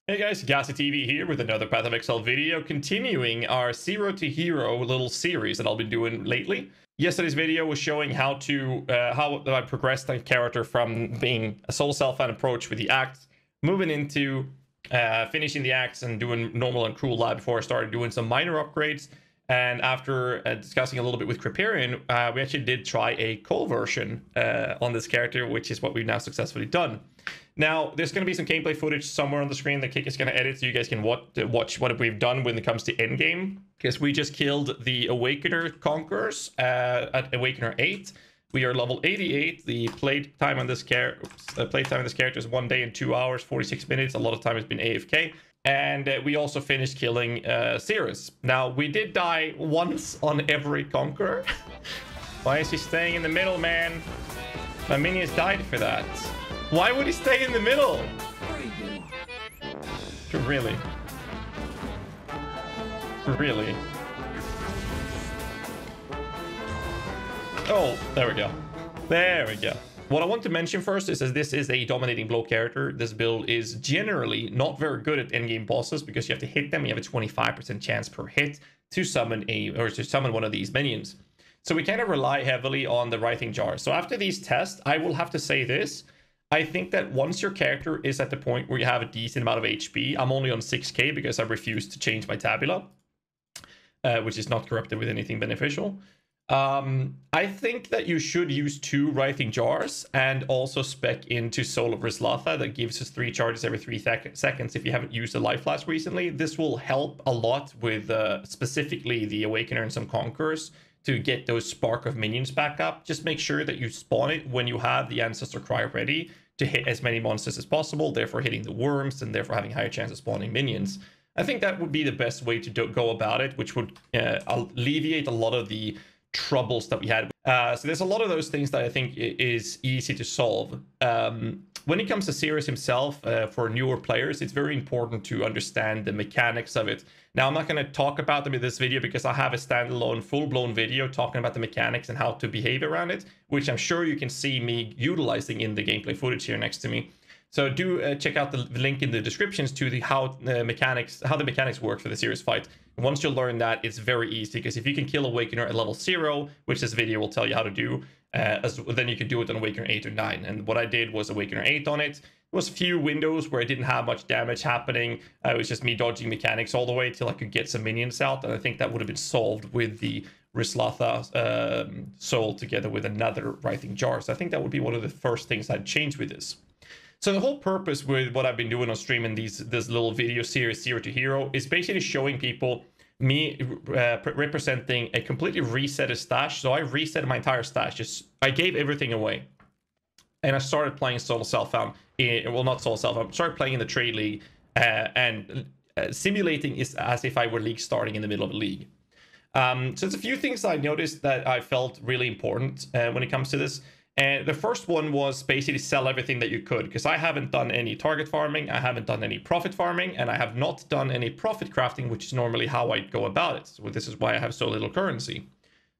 Hey guys, GHAZZY TV here with another Path of Exile video, continuing our Zero to Hero little series that I've been doing lately. Yesterday's video was showing how I progressed my character from being a soul self-found approach with the acts, moving into finishing the acts and doing normal and cruel lab before I started doing some minor upgrades. And after discussing a little bit with Kriparian, we actually did try a coal version on this character, which is what we've now successfully done. Now, there's going to be some gameplay footage somewhere on the screen that Kick is going to edit so you guys can watch what we've done when it comes to endgame. Because we just killed the Awakener Conquerors at Awakener 8. We are level 88. The playtime on this character is 1 day and 2 hours, 46 minutes. A lot of time has been AFK. And we also finished killing Sirus. Now, we did die once on every Conqueror. Why is he staying in the middle, man? My minions died for that. Why would he stay in the middle? Really? Really? Oh, there we go. There we go. What I want to mention first is that this is a dominating blow character. This build is generally not very good at endgame bosses because you have to hit them. You have a 25% chance per hit to summon one of these minions. So we kind of rely heavily on the writhing jar. So after these tests, I will have to say this. I think that once your character is at the point where you have a decent amount of HP, I'm only on 6k because I refuse to change my tabula, which is not corrupted with anything beneficial. I think that you should use 2 writhing jars and also spec into Soul of Rizlatha that gives us 3 charges every 3 seconds if you haven't used a life flask recently. This will help a lot with specifically the Awakener and some Conquerors to get those spark of minions back up. Just make sure that you spawn it when you have the Ancestor Cry ready to hit as many monsters as possible, therefore hitting the worms and therefore having higher chance of spawning minions. I think that would be the best way to go about it, which would alleviate a lot of the troubles that we had. So there's a lot of those things that I think is easy to solve. When it comes to Sirus himself, for newer players, it's very important to understand the mechanics of it. Now, I'm not going to talk about them in this video because I have a standalone, full-blown video talking about the mechanics and how to behave around it, which I'm sure you can see me utilizing in the gameplay footage here next to me. So do check out the link in the descriptions to how the mechanics work for the Sirus fight. And once you learn that, it's very easy, because if you can kill Awakener at level 0, which this video will tell you how to do, then you can do it on Awakener 8 or 9. And what I did was Awakener 8 on it. It was few windows where I didn't have much damage happening. It was just me dodging mechanics all the way till I could get some minions out. And I think that would have been solved with the Rizlatha soul together with another writhing jar. So I think that would be one of the first things I'd change with this. So the whole purpose with what I've been doing on stream in this little video series, Zero to Hero, is basically showing people me representing a completely reset stash. So I reset my entire stash. I gave everything away. And I started playing Solo Self-Found. Well, not Solo Self-Found. I started playing in the Trade League and simulating is as if I were league starting in the middle of a league. So there's a few things I noticed that I felt really important when it comes to this. And the first one was basically sell everything that you could, because I haven't done any target farming, I haven't done any profit farming, and I have not done any profit crafting, which is normally how I go about it. So this is why I have so little currency.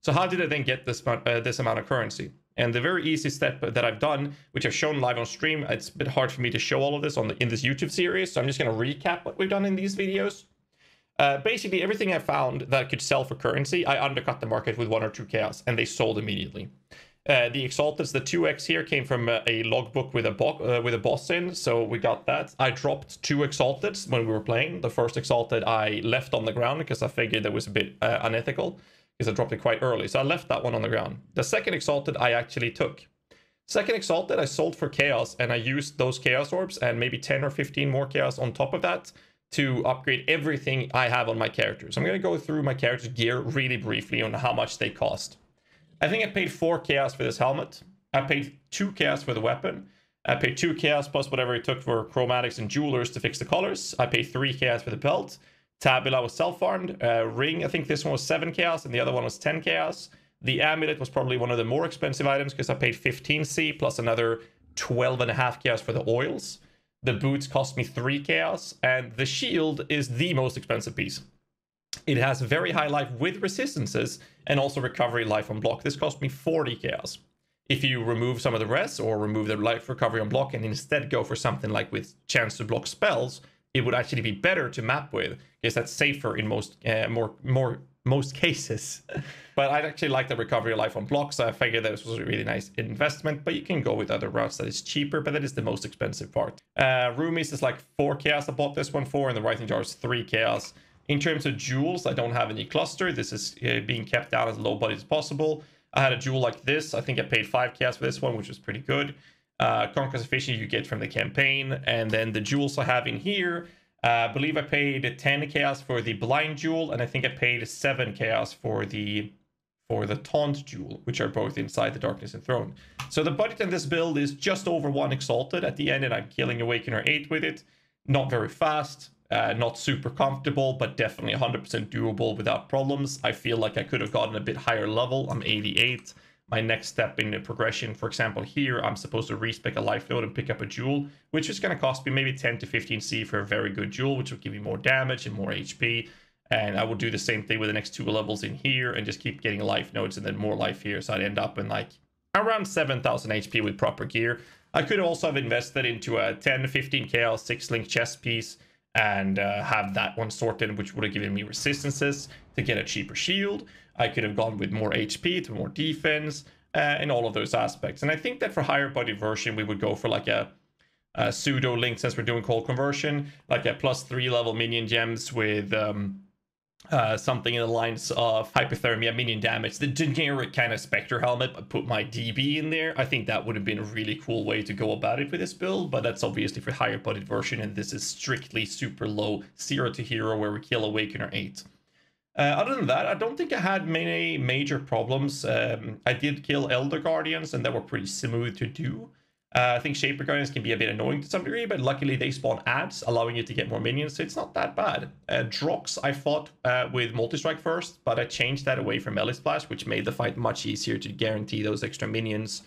So how did I then get this amount of currency? And the very easy step that I've done, which I've shown live on stream, it's a bit hard for me to show all of this in this YouTube series, so I'm just going to recap what we've done in these videos. Basically, everything I found that could sell for currency, I undercut the market with 1 or 2 chaos, and they sold immediately. The Exalteds, the 2x here, came from a logbook with a boss in, so we got that. I dropped 2 Exalteds when we were playing. The first Exalted I left on the ground because I figured that was a bit unethical, because I dropped it quite early, so I left that one on the ground. The second Exalted I actually took. Second Exalted I sold for Chaos, and I used those Chaos Orbs and maybe 10 or 15 more Chaos on top of that to upgrade everything I have on my characters. So I'm going to go through my character's gear really briefly on how much they cost. I think I paid 4 chaos for this helmet. I paid 2 chaos for the weapon. I paid 2 chaos plus whatever it took for chromatics and jewelers to fix the colors. I paid 3 chaos for the belt. Tabula was self-farmed. Ring, I think this one was 7 chaos and the other one was 10 chaos. The amulet was probably one of the more expensive items because I paid 15c plus another 12.5 chaos for the oils. The boots cost me 3 chaos, and the shield is the most expensive piece. It has very high life with resistances and also recovery life on block. This cost me 40 chaos. If you remove some of the res or remove the life recovery on block and instead go for something like with chance to block spells, it would actually be better to map with, because that's safer in most cases. But I'd actually like the recovery of life on blocks, so I figured that this was a really nice investment, but you can go with other routes that is cheaper, but that is the most expensive part. Roomies is like 4 chaos I bought this one for, and the writing jar is 3 chaos. In terms of jewels, I don't have any cluster. This is being kept down as low budget as possible. I had a jewel like this. I think I paid 5 chaos for this one, which was pretty good. Conquest efficiency you get from the campaign, and then the jewels I have in here, I believe I paid 10 chaos for the blind jewel, and I think I paid 7 chaos for the taunt jewel, which are both inside the darkness and throne. So the budget in this build is just over 1 exalted at the end, and I'm killing Awakener 8 with it. Not very fast, not super comfortable, but definitely 100% doable without problems. I feel like I could have gotten a bit higher level. I'm 88. My next step in the progression, for example, here, I'm supposed to respec a life node and pick up a jewel, which is going to cost me maybe 10 to 15 C for a very good jewel, which will give me more damage and more HP. And I will do the same thing with the next 2 levels in here and just keep getting life nodes and then more life here. So I'd end up in like around 7,000 HP with proper gear. I could also have invested into a 10 to 15 chaos 6-link chest piece and have that one sorted, which would have given me resistances to get a cheaper shield. I could have gone with more HP to more defense and all of those aspects. And I think that for higher budget version, we would go for like a pseudo link, since we're doing cold conversion, like a +3 level minion gems with something in the lines of hypothermia, minion damage, the generic kind of Spectre helmet, but put my DB in there. I think that would have been a really cool way to go about it with this build, but that's obviously for higher budget version, and this is strictly super low 0 to hero where we kill Awakener 8. Other than that, I don't think I had many major problems. I did kill Elder Guardians, and they were pretty smooth to do. I think Shaper Guardians can be a bit annoying to some degree, but luckily they spawn ads, allowing you to get more minions, so it's not that bad. Drox I fought with Multi-Strike first, but I changed that away from Melee Splash, which made the fight much easier to guarantee those extra minions.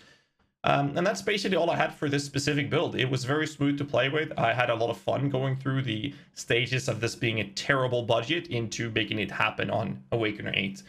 And that's basically all I had for this specific build. It was very smooth to play with. I had a lot of fun going through the stages of this being a terrible budget into making it happen on Awakener 8.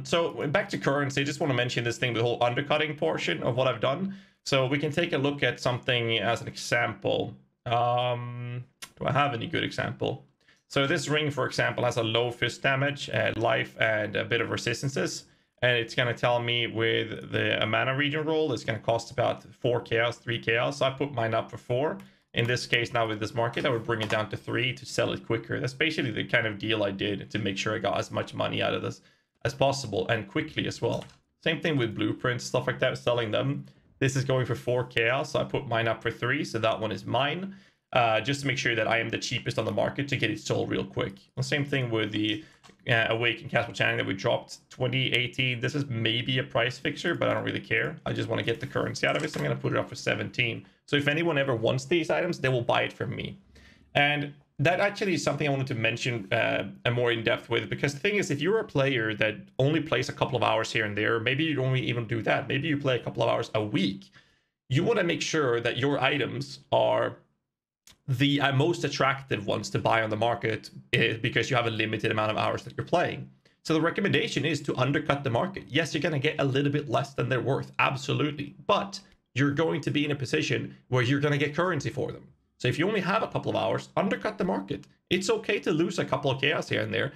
So back to currency, I just want to mention this thing, the whole undercutting portion of what I've done. So we can take a look at something as an example. Do I have any good example? So this ring, for example, has a low fist damage, life, and a bit of resistances. And it's going to tell me with the mana region roll, it's going to cost about 4 chaos, 3 chaos. So I put mine up for 4. In this case, now with this market, I would bring it down to 3 to sell it quicker. That's basically the kind of deal I did to make sure I got as much money out of this as possible and quickly as well. Same thing with blueprints, stuff like that, selling them. This is going for 4 chaos, so I put mine up for 3, so that one is mine. Just to make sure that I am the cheapest on the market to get it sold real quick. The same thing with the Awakened Castle Channeling that we dropped 2018. This is maybe a price fixer, but I don't really care. I just want to get the currency out of it, so I'm going to put it up for 17. So if anyone ever wants these items, they will buy it from me. And that actually is something I wanted to mention more in depth with, because the thing is, if you're a player that only plays a couple of hours here and there, maybe you don't even do that. Maybe you play a couple of hours a week. You want to make sure that your items are the most attractive ones to buy on the market, because you have a limited amount of hours that you're playing. So the recommendation is to undercut the market. Yes, you're going to get a little bit less than they're worth, absolutely, but you're going to be in a position where you're going to get currency for them. So if you only have a couple of hours, undercut the market. It's okay to lose a couple of chaos here and there,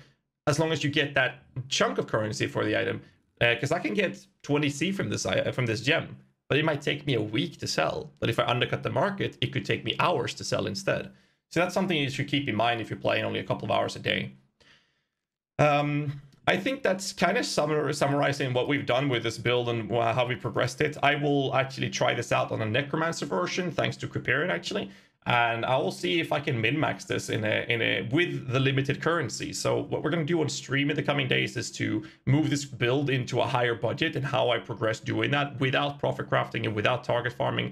as long as you get that chunk of currency for the item. Because I can get 20C from this gem, but it might take me a week to sell. But if I undercut the market, it could take me hours to sell instead. So that's something you should keep in mind if you're playing only a couple of hours a day. I think that's kind of summarizing what we've done with this build and how we progressed it. I will actually try this out on a Necromancer version, thanks to Kriparian actually. And I will see if I can min-max this with the limited currency. So what we're going to do on stream in the coming days is to move this build into a higher budget, and how I progress doing that without profit crafting and without target farming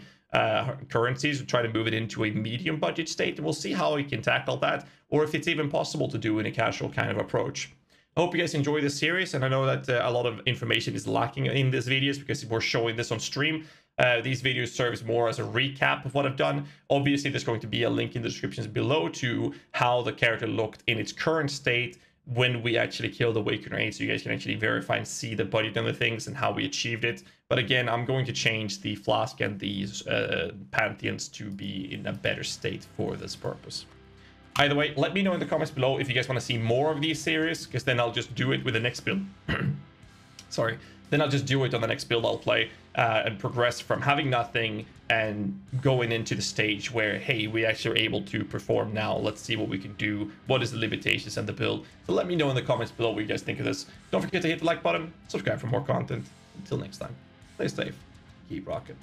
currencies. Try to move it into a medium budget state, and we'll see how we can tackle that, or if it's even possible to do in a casual kind of approach. I hope you guys enjoy this series, and I know that a lot of information is lacking in these videos because we're showing this on stream. These videos serves more as a recap of what I've done. Obviously, there's going to be a link in the descriptions below to how the character looked in its current state when we actually killed Awakener 8, so you guys can actually verify and see the budget and the things and how we achieved it. But again, I'm going to change the Flask and these Pantheons to be in a better state for this purpose. Either way, let me know in the comments below if you guys want to see more of these series, because then I'll just do it with the next build. Sorry. Then I'll just do it on the next build I'll play and progress from having nothing and going into the stage where, hey, we actually are able to perform now. Let's see what we can do. What is the limitations and the build? So let me know in the comments below what you guys think of this. Don't forget to hit the like button, subscribe for more content. Until next time, stay safe, keep rocking.